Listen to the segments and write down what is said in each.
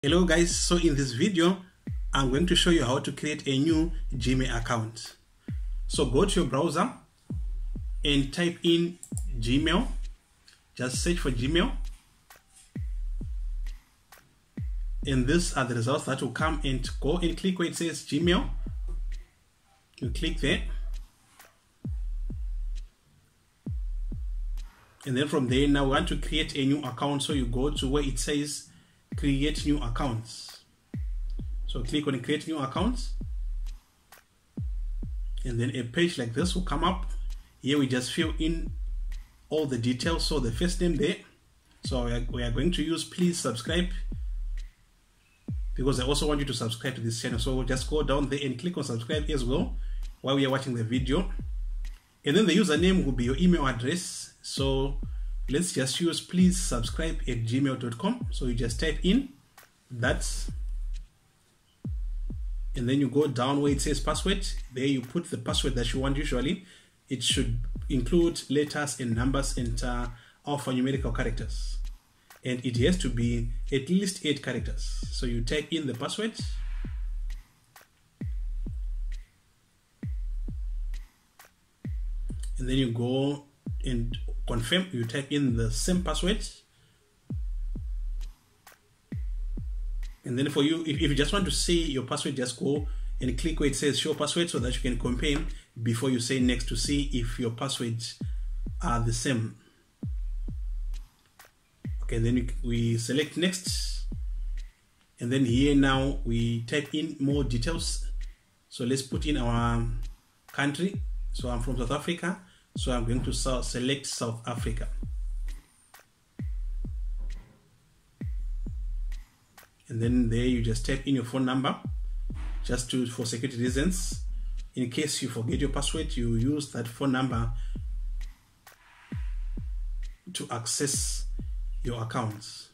Hello guys, so in this video I'm going to show you how to create a new Gmail account. So go to your browser and type in Gmail. Just search for Gmail, and these are the results that will come. And go and click where it says Gmail. You click there, and then from there now we want to create a new account. So you go to where it says create new accounts. So click on create new accounts, and then a page like this will come up. Here we just fill in all the details. So the first name there, so we are going to use please subscribe, because I also want you to subscribe to this channel. So we'll just go down there and click on subscribe as well while we are watching the video. And then the username will be your email address. So let's just use please subscribe at gmail.com. So you just type in that, and then you go down where it says password. There you put the password that you want. Usually it should include letters and numbers and alphanumerical characters, and it has to be at least 8 characters. So you type in the password, and then you go and confirm. You type in the same password, and then for you, if you just want to see your password, just go and click where it says show password, so that you can compare before you say next to see if your passwords are the same. Okay, then we select next, and then here now we type in more details. So let's put in our country. So I'm from South Africa, so I'm going to select South Africa. And then there you just type in your phone number, just for security reasons. In case you forget your password, you use that phone number to access your accounts,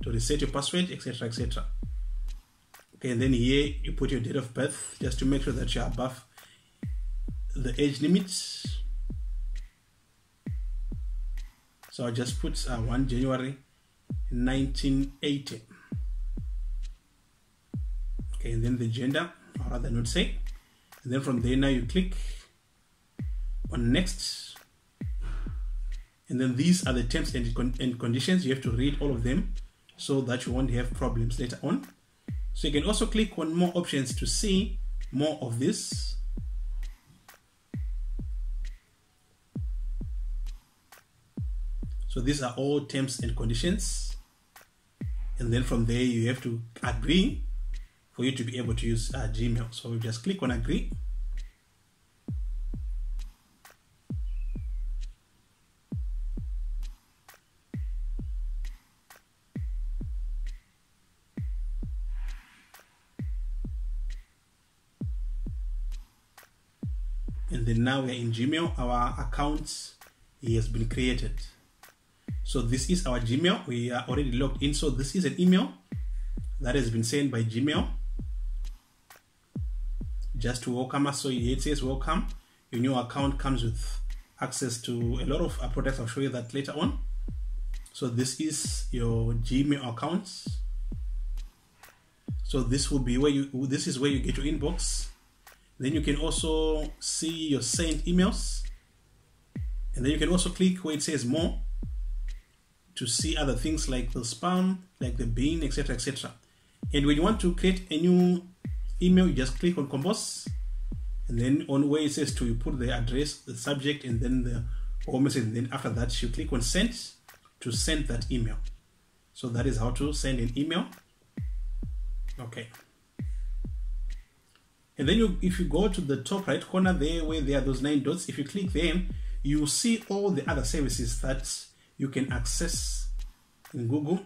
to reset your password, etc, etc. Okay, and then here you put your date of birth, just to make sure that you're above the age limit. So I'll just put 1 January 1980. Okay, and then the gender, or rather not say. And then from there now you click on next. And then these are the terms and conditions. You have to read all of them so that you won't have problems later on. So you can also click on more options to see more of this. So these are all terms and conditions. And then from there you have to agree for you to be able to use Gmail. So we just click on agree. And then now we're in Gmail. Our account has been created. So this is our Gmail. We are already logged in. So this is an email that has been sent by Gmail just to welcome us. So it says welcome. Your new account comes with access to a lot of products. I'll show you that later on. So this is your Gmail account. So this will be where this is where you get your inbox. Then you can also see your sent emails, and then you can also click where it says more to see other things like the spam, like the bin, etc, etc. And when you want to create a new email, you just click on compose, and then on where it says to, you put the address, the subject, and then the home message, and then after that you click on send to send that email. So that is how to send an email. Okay. And then if you go to the top right corner there where there are those 9 dots, if you click them, you will see all the other services that you can access in Google,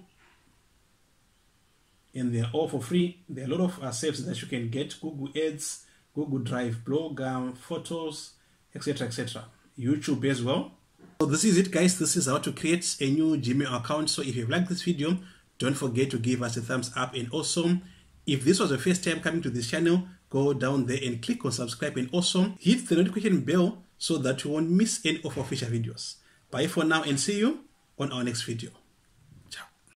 and they are all for free. There are a lot of services that you can get: Google Ads, Google Drive, Blog, Photos, etc, etc. YouTube as well. So this is it, guys. This is how to create a new Gmail account. So if you've liked this video, don't forget to give us a thumbs up, and also if this was your first time coming to this channel, go down there and click on subscribe, and also hit the notification bell so that you won't miss any of our future videos. Bye for now, and see you on our next video.